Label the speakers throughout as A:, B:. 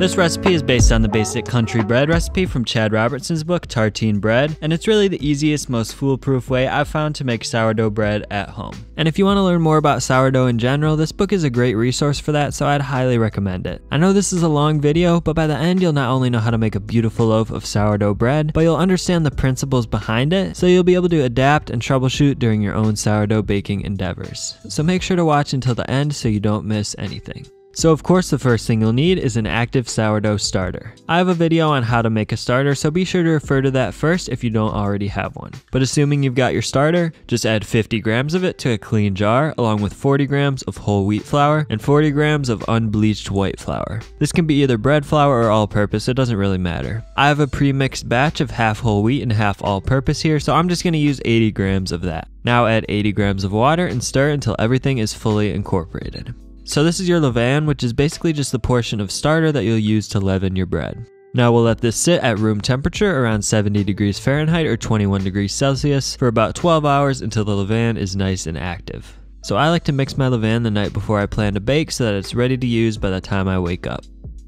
A: This recipe is based on the basic country bread recipe from Chad Robertson's book, Tartine Bread, and it's really the easiest, most foolproof way I've found to make sourdough bread at home. And if you want to learn more about sourdough in general, this book is a great resource for that, so I'd highly recommend it. I know this is a long video, but by the end you'll not only know how to make a beautiful loaf of sourdough bread, but you'll understand the principles behind it, so you'll be able to adapt and troubleshoot during your own sourdough baking endeavors. So make sure to watch until the end so you don't miss anything. So of course the first thing you'll need is an active sourdough starter. I have a video on how to make a starter, so be sure to refer to that first if you don't already have one. But assuming you've got your starter, just add 50 grams of it to a clean jar along with 40 grams of whole wheat flour and 40 grams of unbleached white flour. This can be either bread flour or all-purpose, it doesn't really matter. I have a pre-mixed batch of half whole wheat and half all-purpose here, so I'm just going to use 80 grams of that. Now add 80 grams of water and stir until everything is fully incorporated. So this is your levain, which is basically just the portion of starter that you'll use to leaven your bread. Now we'll let this sit at room temperature around 70 degrees Fahrenheit or 21 degrees Celsius for about 12 hours until the levain is nice and active. So I like to mix my levain the night before I plan to bake so that it's ready to use by the time I wake up.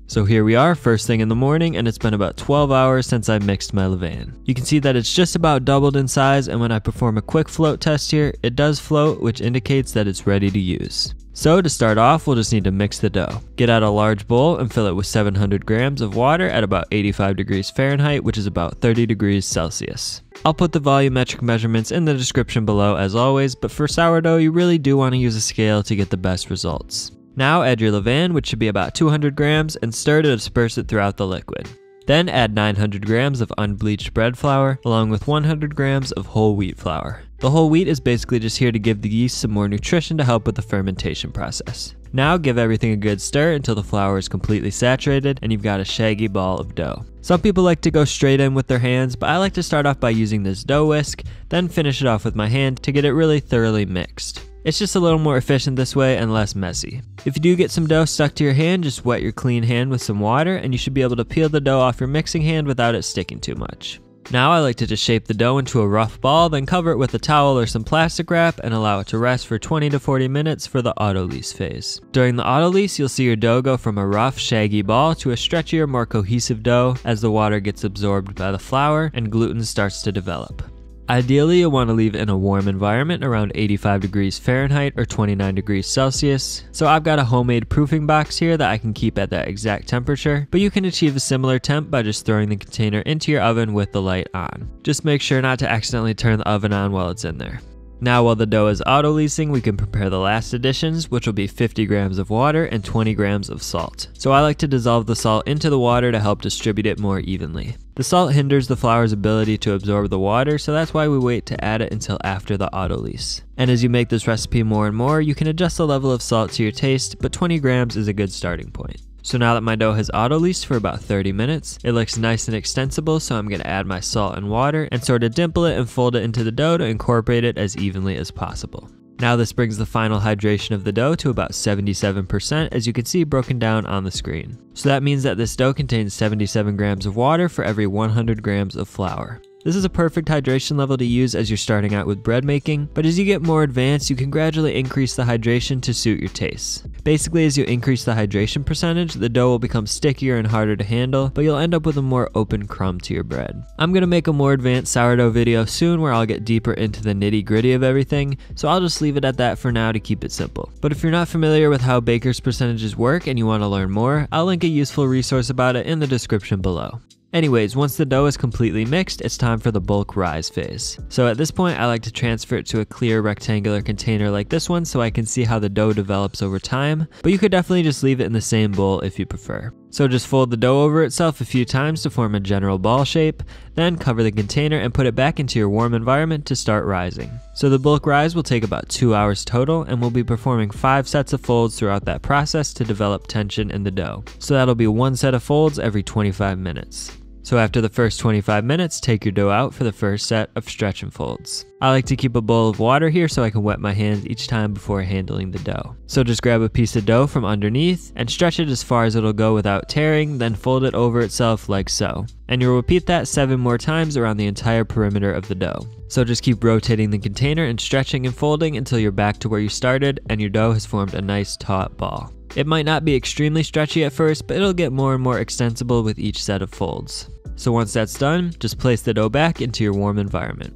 A: So here we are, first thing in the morning, and it's been about 12 hours since I mixed my levain. You can see that it's just about doubled in size, and when I perform a quick float test here, it does float, which indicates that it's ready to use. So to start off, we'll just need to mix the dough. Get out a large bowl and fill it with 700 grams of water at about 85 degrees Fahrenheit, which is about 30 degrees Celsius. I'll put the volumetric measurements in the description below as always, but for sourdough, you really do want to use a scale to get the best results. Now add your levain, which should be about 200 grams, and stir to disperse it throughout the liquid. Then add 900 grams of unbleached bread flour, along with 100 grams of whole wheat flour. The whole wheat is basically just here to give the yeast some more nutrition to help with the fermentation process. Now give everything a good stir until the flour is completely saturated and you've got a shaggy ball of dough. Some people like to go straight in with their hands, but I like to start off by using this dough whisk, then finish it off with my hand to get it really thoroughly mixed. It's just a little more efficient this way and less messy. If you do get some dough stuck to your hand, just wet your clean hand with some water and you should be able to peel the dough off your mixing hand without it sticking too much. Now I like to just shape the dough into a rough ball, then cover it with a towel or some plastic wrap and allow it to rest for 20 to 40 minutes for the autolyse phase. During the autolyse, you'll see your dough go from a rough, shaggy ball to a stretchier, more cohesive dough as the water gets absorbed by the flour and gluten starts to develop. Ideally, you'll want to leave it in a warm environment around 85 degrees Fahrenheit or 29 degrees Celsius. So I've got a homemade proofing box here that I can keep at that exact temperature, but you can achieve a similar temp by just throwing the container into your oven with the light on. Just make sure not to accidentally turn the oven on while it's in there. Now while the dough is autolysing, we can prepare the last additions, which will be 50 grams of water and 20 grams of salt. So I like to dissolve the salt into the water to help distribute it more evenly. The salt hinders the flour's ability to absorb the water, so that's why we wait to add it until after the autolyse. And as you make this recipe more and more, you can adjust the level of salt to your taste, but 20 grams is a good starting point. So now that my dough has autolysed for about 30 minutes, it looks nice and extensible, so I'm going to add my salt and water and sort of dimple it and fold it into the dough to incorporate it as evenly as possible. Now this brings the final hydration of the dough to about 77%, as you can see broken down on the screen. So that means that this dough contains 77 grams of water for every 100 grams of flour. This is a perfect hydration level to use as you're starting out with bread making, but as you get more advanced, you can gradually increase the hydration to suit your tastes. Basically, as you increase the hydration percentage, the dough will become stickier and harder to handle, but you'll end up with a more open crumb to your bread. I'm going to make a more advanced sourdough video soon where I'll get deeper into the nitty-gritty of everything, so I'll just leave it at that for now to keep it simple. But if you're not familiar with how baker's percentages work and you want to learn more, I'll link a useful resource about it in the description below. Anyways, once the dough is completely mixed, it's time for the bulk rise phase. So at this point, I like to transfer it to a clear rectangular container like this one so I can see how the dough develops over time, but you could definitely just leave it in the same bowl if you prefer. So just fold the dough over itself a few times to form a general ball shape, then cover the container and put it back into your warm environment to start rising. So the bulk rise will take about 2 hours total, and we'll be performing 5 sets of folds throughout that process to develop tension in the dough. So that'll be 1 set of folds every 25 minutes. So after the first 25 minutes, take your dough out for the first set of stretch and folds. I like to keep a bowl of water here so I can wet my hands each time before handling the dough. So just grab a piece of dough from underneath and stretch it as far as it'll go without tearing, then fold it over itself like so. And you'll repeat that 7 more times around the entire perimeter of the dough. So just keep rotating the container and stretching and folding until you're back to where you started and your dough has formed a nice taut ball. It might not be extremely stretchy at first, but it'll get more and more extensible with each set of folds. So once that's done, just place the dough back into your warm environment.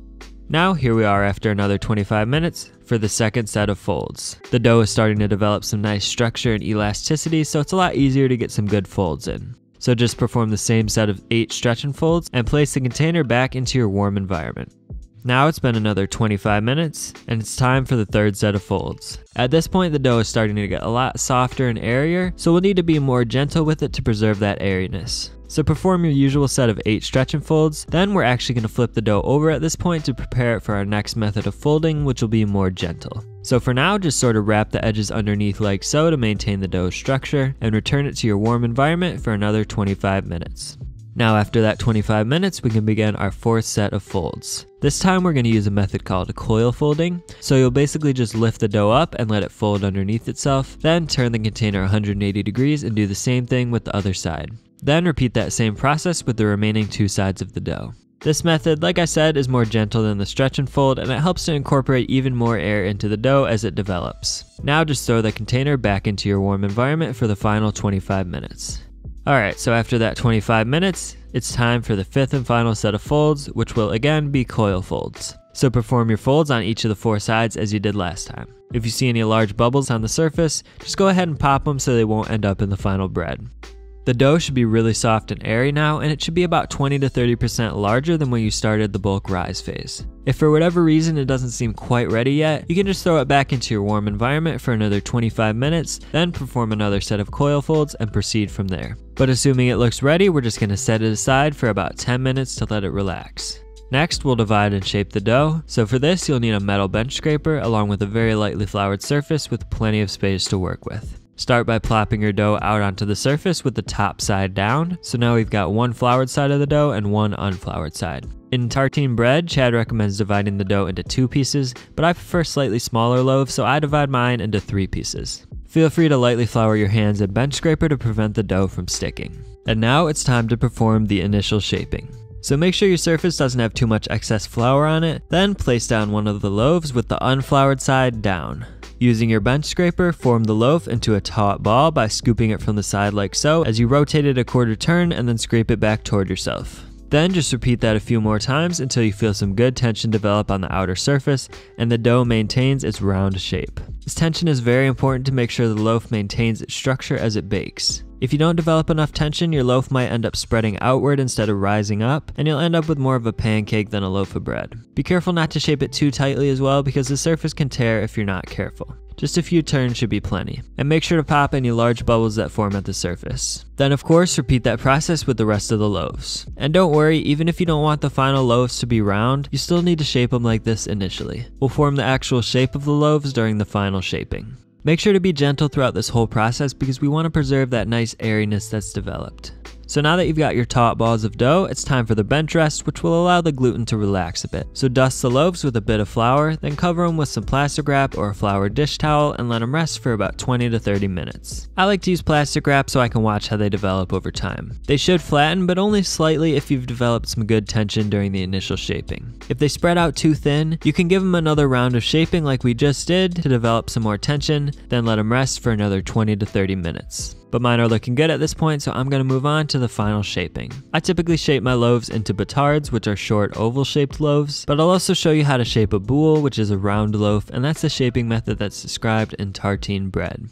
A: Now here we are after another 25 minutes for the second set of folds. The dough is starting to develop some nice structure and elasticity, so it's a lot easier to get some good folds in. So just perform the same set of 8 stretch and folds and place the container back into your warm environment. Now it's been another 25 minutes and it's time for the third set of folds. At this point the dough is starting to get a lot softer and airier, so we'll need to be more gentle with it to preserve that airiness. So perform your usual set of 8 stretch and folds, then we're actually going to flip the dough over at this point to prepare it for our next method of folding, which will be more gentle. So for now, just sort of wrap the edges underneath like so to maintain the dough structure, and return it to your warm environment for another 25 minutes. Now after that 25 minutes, we can begin our fourth set of folds. This time we're going to use a method called coil folding. So you'll basically just lift the dough up and let it fold underneath itself, then turn the container 180 degrees and do the same thing with the other side. Then repeat that same process with the remaining 2 sides of the dough. This method, like I said, is more gentle than the stretch and fold, and it helps to incorporate even more air into the dough as it develops. Now just throw the container back into your warm environment for the final 25 minutes. Alright, so after that 25 minutes, it's time for the 5th and final set of folds, which will again be coil folds. So perform your folds on each of the 4 sides as you did last time. If you see any large bubbles on the surface, just go ahead and pop them so they won't end up in the final bread. The dough should be really soft and airy now, and it should be about 20 to 30% larger than when you started the bulk rise phase. If for whatever reason it doesn't seem quite ready yet, you can just throw it back into your warm environment for another 25 minutes, then perform another set of coil folds and proceed from there. But assuming it looks ready, we're just going to set it aside for about 10 minutes to let it relax. Next, we'll divide and shape the dough. So for this, you'll need a metal bench scraper along with a very lightly floured surface with plenty of space to work with. Start by plopping your dough out onto the surface with the top side down. So now we've got one floured side of the dough and one unfloured side. In tartine bread, Chad recommends dividing the dough into 2 pieces, but I prefer slightly smaller loaves, so I divide mine into 3 pieces. Feel free to lightly flour your hands and bench scraper to prevent the dough from sticking. And now it's time to perform the initial shaping. So make sure your surface doesn't have too much excess flour on it, then place down one of the loaves with the unfloured side down. Using your bench scraper, form the loaf into a taut ball by scooping it from the side like so as you rotate it a quarter turn and then scrape it back toward yourself. Then just repeat that a few more times until you feel some good tension develop on the outer surface and the dough maintains its round shape. This tension is very important to make sure the loaf maintains its structure as it bakes. If you don't develop enough tension, your loaf might end up spreading outward instead of rising up, and you'll end up with more of a pancake than a loaf of bread. Be careful not to shape it too tightly as well, because the surface can tear if you're not careful. Just a few turns should be plenty. And make sure to pop any large bubbles that form at the surface. Then of course, repeat that process with the rest of the loaves. And don't worry, even if you don't want the final loaves to be round, you still need to shape them like this initially. We'll form the actual shape of the loaves during the final shaping. Make sure to be gentle throughout this whole process because we want to preserve that nice airiness that's developed. So now that you've got your taut balls of dough, it's time for the bench rest, which will allow the gluten to relax a bit. So dust the loaves with a bit of flour, then cover them with some plastic wrap or a floured dish towel and let them rest for about 20 to 30 minutes. I like to use plastic wrap so I can watch how they develop over time. They should flatten, but only slightly if you've developed some good tension during the initial shaping. If they spread out too thin, you can give them another round of shaping like we just did to develop some more tension, then let them rest for another 20 to 30 minutes. But mine are looking good at this point, so I'm going to move on to the final shaping. I typically shape my loaves into batards, which are short oval shaped loaves, but I'll also show you how to shape a boule, which is a round loaf, and that's the shaping method that's described in tartine bread.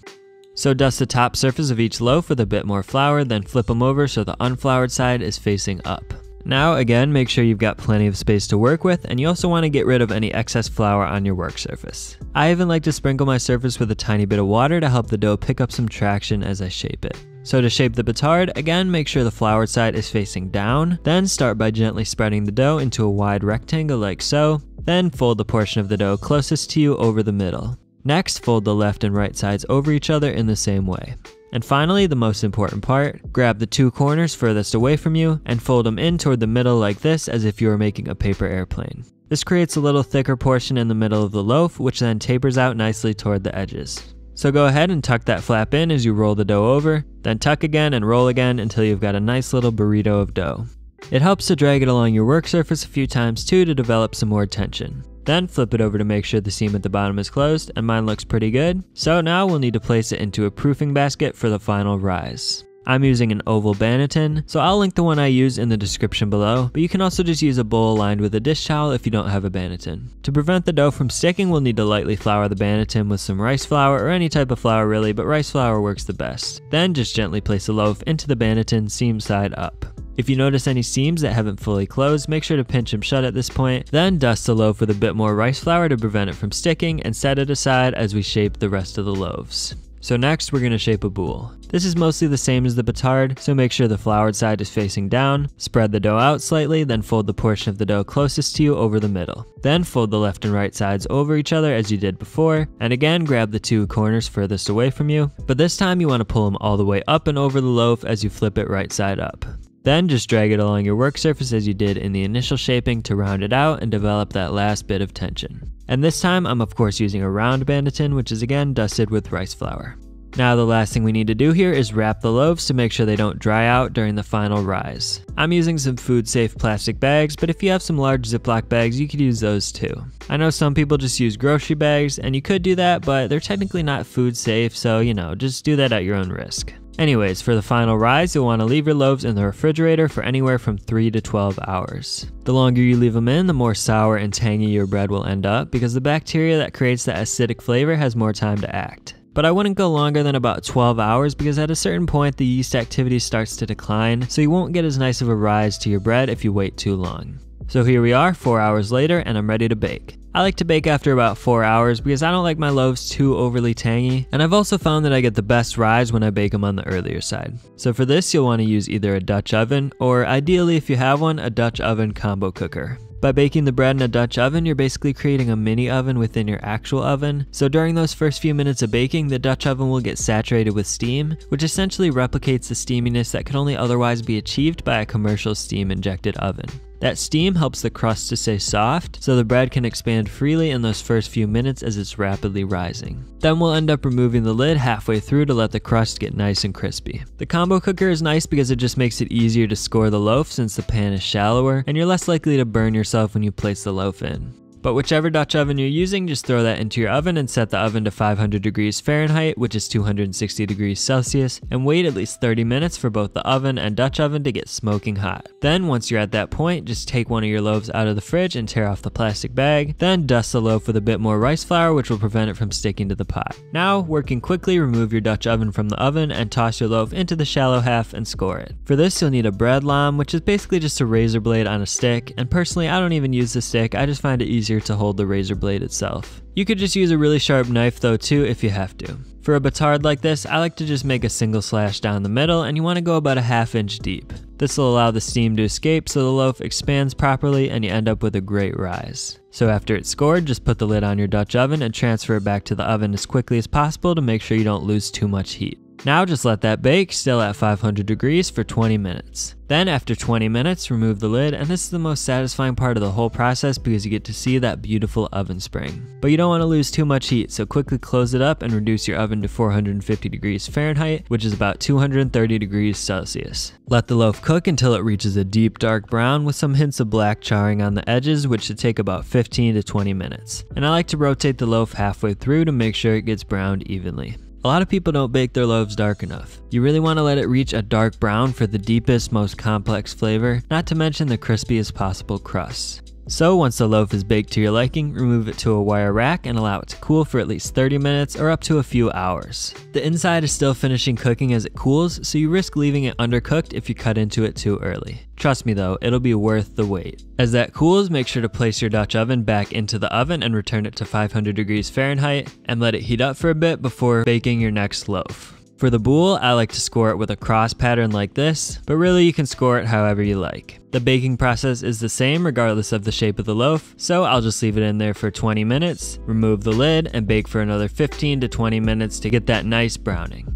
A: So dust the top surface of each loaf with a bit more flour, then flip them over so the unfloured side is facing up. Now again, make sure you've got plenty of space to work with, and you also want to get rid of any excess flour on your work surface. I even like to sprinkle my surface with a tiny bit of water to help the dough pick up some traction as I shape it. So to shape the batard, again make sure the floured side is facing down, then start by gently spreading the dough into a wide rectangle like so, then fold the portion of the dough closest to you over the middle. Next, fold the left and right sides over each other in the same way. And finally, the most important part, grab the 2 corners furthest away from you and fold them in toward the middle like this as if you were making a paper airplane. This creates a little thicker portion in the middle of the loaf, which then tapers out nicely toward the edges. So go ahead and tuck that flap in as you roll the dough over, then tuck again and roll again until you've got a nice little burrito of dough. It helps to drag it along your work surface a few times too to develop some more tension. Then flip it over to make sure the seam at the bottom is closed, and mine looks pretty good. So now we'll need to place it into a proofing basket for the final rise. I'm using an oval banneton, so I'll link the one I use in the description below, but you can also just use a bowl lined with a dish towel if you don't have a banneton. To prevent the dough from sticking, we'll need to lightly flour the banneton with some rice flour, or any type of flour really, but rice flour works the best. Then just gently place a loaf into the banneton seam side up. If you notice any seams that haven't fully closed, make sure to pinch them shut at this point. Then dust the loaf with a bit more rice flour to prevent it from sticking, and set it aside as we shape the rest of the loaves. So next we're going to shape a boule. This is mostly the same as the batard, so make sure the floured side is facing down. Spread the dough out slightly, then fold the portion of the dough closest to you over the middle. Then fold the left and right sides over each other as you did before, and again grab the two corners furthest away from you, but this time you want to pull them all the way up and over the loaf as you flip it right side up. Then just drag it along your work surface as you did in the initial shaping to round it out and develop that last bit of tension. And this time I'm of course using a round banneton, which is again dusted with rice flour. Now the last thing we need to do here is wrap the loaves to make sure they don't dry out during the final rise. I'm using some food safe plastic bags, but if you have some large Ziploc bags, you could use those too. I know some people just use grocery bags, and you could do that, but they're technically not food safe, so just do that at your own risk. Anyways, for the final rise, you'll want to leave your loaves in the refrigerator for anywhere from 3 to 12 hours. The longer you leave them in, the more sour and tangy your bread will end up, because the bacteria that creates that acidic flavor has more time to act. But I wouldn't go longer than about 12 hours because at a certain point the yeast activity starts to decline, so you won't get as nice of a rise to your bread if you wait too long. So here we are 4 hours later and I'm ready to bake. I like to bake after about 4 hours because I don't like my loaves too overly tangy, and I've also found that I get the best rise when I bake them on the earlier side. So for this you'll want to use either a Dutch oven, or ideally if you have one, a Dutch oven combo cooker. By baking the bread in a Dutch oven, you're basically creating a mini oven within your actual oven. So during those first few minutes of baking, the Dutch oven will get saturated with steam, which essentially replicates the steaminess that could only otherwise be achieved by a commercial steam injected oven. That steam helps the crust to stay soft, so the bread can expand freely in those first few minutes as it's rapidly rising. Then we'll end up removing the lid halfway through to let the crust get nice and crispy. The combo cooker is nice because it just makes it easier to score the loaf since the pan is shallower, and you're less likely to burn yourself when you place the loaf in. But whichever Dutch oven you're using, just throw that into your oven and set the oven to 500 degrees Fahrenheit, which is 260 degrees Celsius, and wait at least 30 minutes for both the oven and Dutch oven to get smoking hot. Then once you're at that point, just take one of your loaves out of the fridge and tear off the plastic bag, then dust the loaf with a bit more rice flour, which will prevent it from sticking to the pot. Now, working quickly, remove your Dutch oven from the oven and toss your loaf into the shallow half and score it. For this, you'll need a bread lamb, which is basically just a razor blade on a stick, and personally I don't even use the stick, I just find it easier to hold the razor blade itself. You could just use a really sharp knife though too if you have to. For a batard like this, I like to just make a single slash down the middle, and you want to go about a ½ inch deep. This will allow the steam to escape so the loaf expands properly and you end up with a great rise. So after it's scored, just put the lid on your Dutch oven and transfer it back to the oven as quickly as possible to make sure you don't lose too much heat. Now just let that bake, still at 500 degrees, for 20 minutes. Then after 20 minutes, remove the lid, and this is the most satisfying part of the whole process because you get to see that beautiful oven spring. But you don't want to lose too much heat, so quickly close it up and reduce your oven to 450 degrees Fahrenheit, which is about 230 degrees Celsius. Let the loaf cook until it reaches a deep dark brown with some hints of black charring on the edges, which should take about 15 to 20 minutes. And I like to rotate the loaf halfway through to make sure it gets browned evenly. A lot of people don't bake their loaves dark enough. You really want to let it reach a dark brown for the deepest, most complex flavor, not to mention the crispiest possible crust. So once the loaf is baked to your liking, remove it to a wire rack and allow it to cool for at least 30 minutes or up to a few hours. The inside is still finishing cooking as it cools, so you risk leaving it undercooked if you cut into it too early. Trust me though, it'll be worth the wait. As that cools, make sure to place your Dutch oven back into the oven and return it to 500 degrees Fahrenheit and let it heat up for a bit before baking your next loaf. For the boule, I like to score it with a cross pattern like this, but really you can score it however you like. The baking process is the same regardless of the shape of the loaf, so I'll just leave it in there for 20 minutes, remove the lid, and bake for another 15 to 20 minutes to get that nice browning.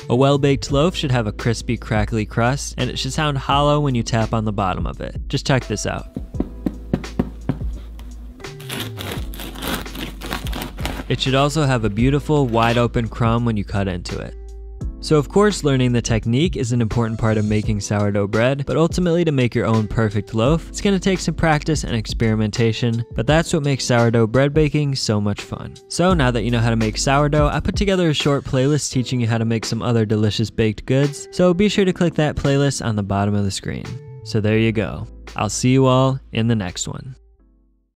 A: A well-baked loaf should have a crispy, crackly crust, and it should sound hollow when you tap on the bottom of it. Just check this out. It should also have a beautiful, wide-open crumb when you cut into it. So of course, learning the technique is an important part of making sourdough bread, but ultimately to make your own perfect loaf, it's gonna take some practice and experimentation, but that's what makes sourdough bread baking so much fun. So now that you know how to make sourdough, I put together a short playlist teaching you how to make some other delicious baked goods, so be sure to click that playlist on the bottom of the screen. So there you go. I'll see you all in the next one.